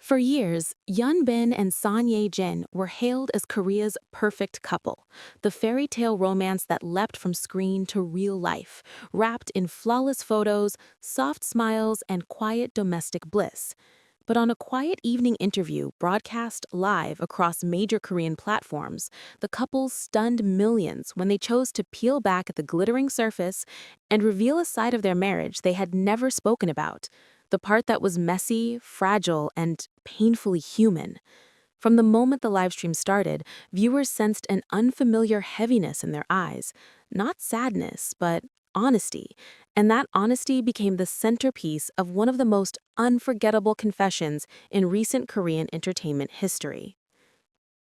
For years, Bin and Ye-jin were hailed as Korea's perfect couple, the fairy tale romance that leapt from screen to real life, wrapped in flawless photos, soft smiles, and quiet domestic bliss. But on a quiet evening interview broadcast live across major Korean platforms, the couple stunned millions when they chose to peel back at the glittering surface and reveal a side of their marriage they had never spoken about, the part that was messy, fragile, and painfully human. From the moment the livestream started, viewers sensed an unfamiliar heaviness in their eyes, not sadness, but honesty. And that honesty became the centerpiece of one of the most unforgettable confessions in recent Korean entertainment history.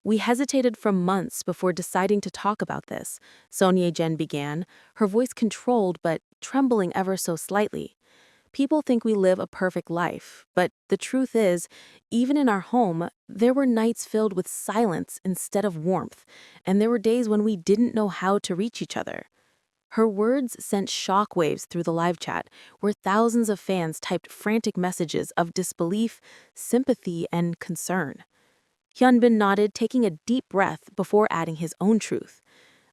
"We hesitated for months before deciding to talk about this," Son Ye-jin began, her voice controlled but trembling ever so slightly. "People think we live a perfect life, but the truth is, even in our home, there were nights filled with silence instead of warmth, and there were days when we didn't know how to reach each other." Her words sent shockwaves through the live chat, where thousands of fans typed frantic messages of disbelief, sympathy, and concern. Bin nodded, taking a deep breath before adding his own truth.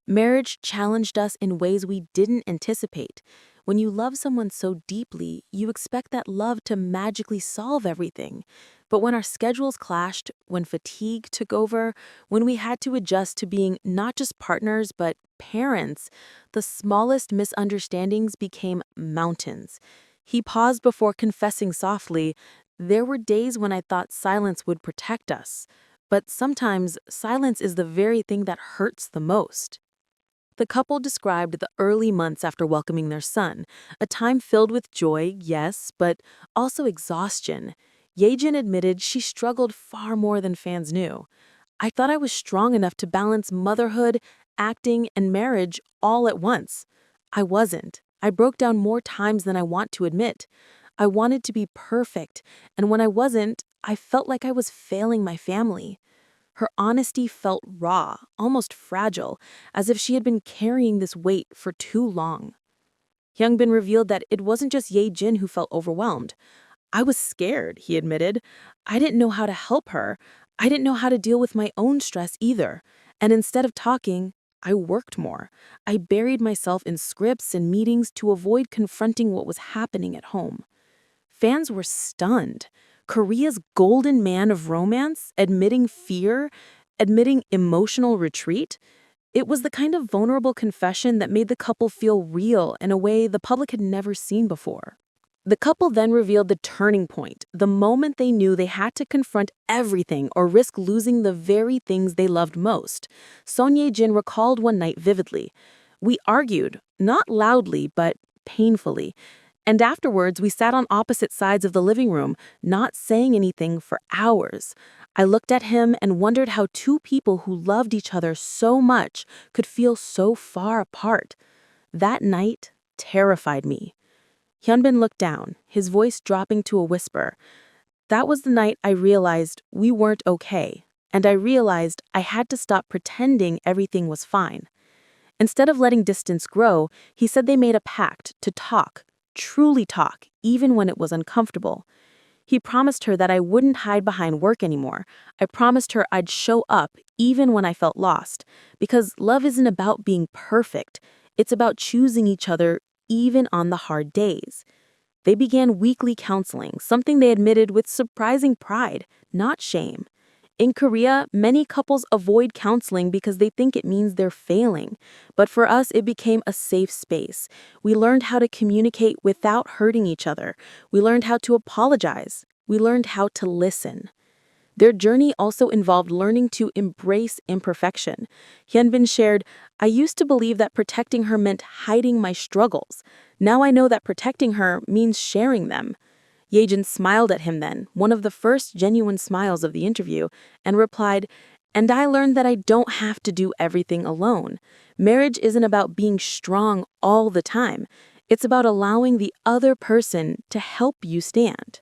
"Marriage challenged us in ways we didn't anticipate. When you love someone so deeply, you expect that love to magically solve everything. But when our schedules clashed, when fatigue took over, when we had to adjust to being not just partners but parents, the smallest misunderstandings became mountains." He paused before confessing softly, "There were days when I thought silence would protect us. But sometimes silence is the very thing that hurts the most." The couple described the early months after welcoming their son, a time filled with joy, yes, but also exhaustion. Ye-jin admitted she struggled far more than fans knew. "I thought I was strong enough to balance motherhood, acting, and marriage all at once. I wasn't. I broke down more times than I want to admit. I wanted to be perfect, and when I wasn't, I felt like I was failing my family." Her honesty felt raw, almost fragile, as if she had been carrying this weight for too long. Bin revealed that it wasn't just Ye-jin who felt overwhelmed. "I was scared," he admitted. "I didn't know how to help her. I didn't know how to deal with my own stress either. And instead of talking, I worked more. I buried myself in scripts and meetings to avoid confronting what was happening at home." Fans were stunned. Korea's golden man of romance, admitting fear, admitting emotional retreat. It was the kind of vulnerable confession that made the couple feel real in a way the public had never seen before. The couple then revealed the turning point, the moment they knew they had to confront everything or risk losing the very things they loved most. Son Ye-jin recalled one night vividly. "We argued, not loudly, but painfully. And afterwards, we sat on opposite sides of the living room, not saying anything for hours. I looked at him and wondered how two people who loved each other so much could feel so far apart. That night terrified me." Bin looked down, his voice dropping to a whisper. "That was the night I realized we weren't okay, and I realized I had to stop pretending everything was fine." Instead of letting distance grow, he said they made a pact to talk, truly talk, even when it was uncomfortable. He promised her that I wouldn't hide behind work anymore. I promised her I'd show up even when I felt lost. Because love isn't about being perfect. It's about choosing each other even on the hard days. They began weekly counseling, something they admitted with surprising pride, not shame. In Korea, many couples avoid counseling because they think it means they're failing. But for us, it became a safe space. We learned how to communicate without hurting each other. We learned how to apologize. We learned how to listen. Their journey also involved learning to embrace imperfection. Bin shared, "I used to believe that protecting her meant hiding my struggles. Now I know that protecting her means sharing them." Ye-jin smiled at him then, one of the first genuine smiles of the interview, and replied, "And I learned that I don't have to do everything alone. Marriage isn't about being strong all the time. It's about allowing the other person to help you stand."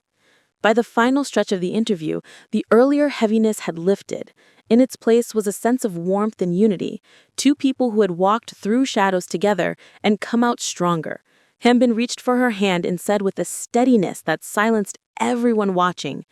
By the final stretch of the interview, the earlier heaviness had lifted. In its place was a sense of warmth and unity, two people who had walked through shadows together and come out stronger. Bin reached for her hand and said with a steadiness that silenced everyone watching,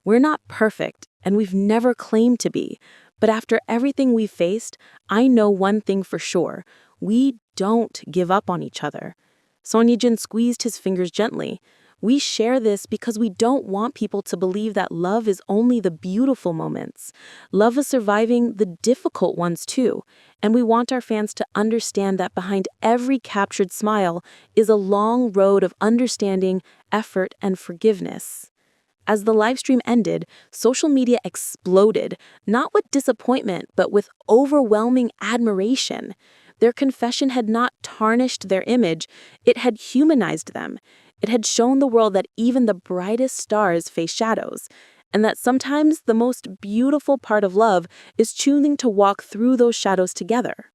We're not perfect, and we've never claimed to be. But after everything we've faced, I know one thing for sure. We don't give up on each other. Son Ye-jin squeezed his fingers gently. We share this because we don't want people to believe that love is only the beautiful moments. Love is surviving the difficult ones too. And we want our fans to understand that behind every captured smile is a long road of understanding, effort, and forgiveness. As the livestream ended, social media exploded, not with disappointment, but with overwhelming admiration. Their confession had not tarnished their image, it had humanized them. It had shown the world that even the brightest stars face shadows, and that sometimes the most beautiful part of love is choosing to walk through those shadows together.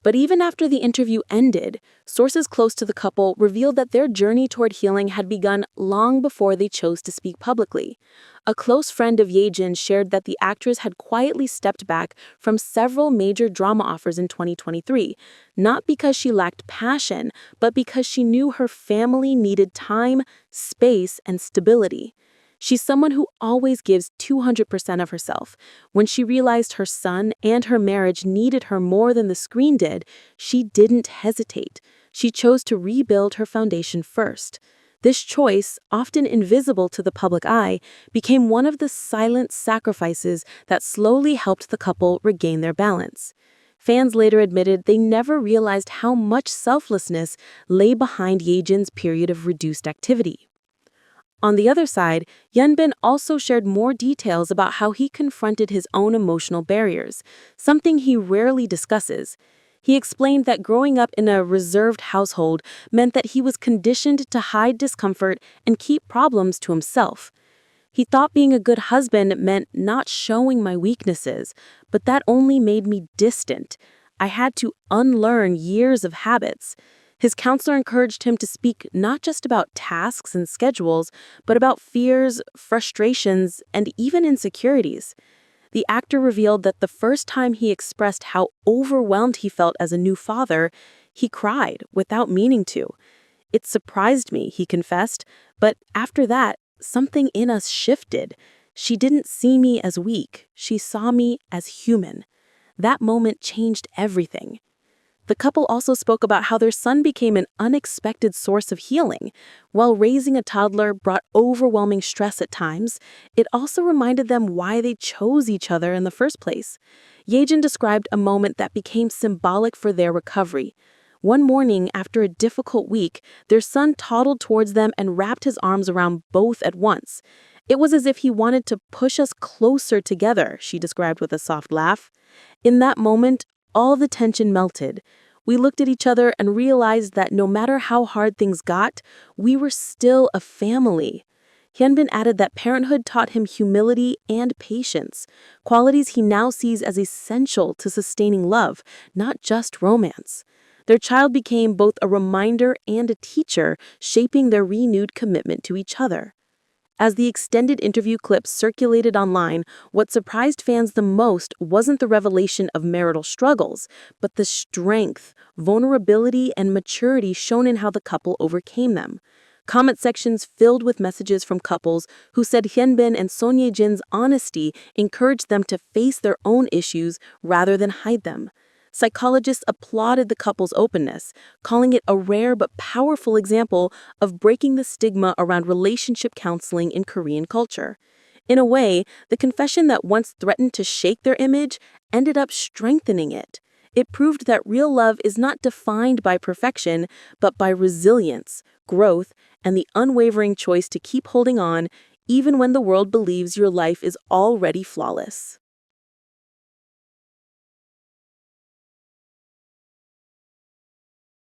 But even after the interview ended, sources close to the couple revealed that their journey toward healing had begun long before they chose to speak publicly. A close friend of Ye-jin shared that the actress had quietly stepped back from several major drama offers in 2023, not because she lacked passion, but because she knew her family needed time, space, and stability. She's someone who always gives 200% of herself. When she realized her son and her marriage needed her more than the screen did, she didn't hesitate. She chose to rebuild her foundation first. This choice, often invisible to the public eye, became one of the silent sacrifices that slowly helped the couple regain their balance. Fans later admitted they never realized how much selflessness lay behind Ye-jin's period of reduced activity. On the other side, Hyun also shared more details about how he confronted his own emotional barriers, something he rarely discusses. He explained that growing up in a reserved household meant that he was conditioned to hide discomfort and keep problems to himself. He thought being a good husband meant not showing my weaknesses, but that only made me distant. I had to unlearn years of habits. His counselor encouraged him to speak not just about tasks and schedules, but about fears, frustrations, and even insecurities. The actor revealed that the first time he expressed how overwhelmed he felt as a new father, he cried without meaning to. It surprised me, he confessed, but after that, something in us shifted. She didn't see me as weak, she saw me as human. That moment changed everything. The couple also spoke about how their son became an unexpected source of healing. While raising a toddler brought overwhelming stress at times, it also reminded them why they chose each other in the first place. Ye-jin described a moment that became symbolic for their recovery. One morning, after a difficult week, their son toddled towards them and wrapped his arms around both at once. It was as if he wanted to push us closer together, she described with a soft laugh. In that moment, all the tension melted. We looked at each other and realized that no matter how hard things got, we were still a family. Hyun added that parenthood taught him humility and patience, qualities he now sees as essential to sustaining love, not just romance. Their child became both a reminder and a teacher, shaping their renewed commitment to each other. As the extended interview clips circulated online, what surprised fans the most wasn't the revelation of marital struggles, but the strength, vulnerability, and maturity shown in how the couple overcame them. Comment sections filled with messages from couples who said Hyun and Son Ye-jin's honesty encouraged them to face their own issues rather than hide them. Psychologists applauded the couple's openness, calling it a rare but powerful example of breaking the stigma around relationship counseling in Korean culture. In a way, the confession that once threatened to shake their image ended up strengthening it. It proved that real love is not defined by perfection, but by resilience, growth, and the unwavering choice to keep holding on, even when the world believes your life is already flawless.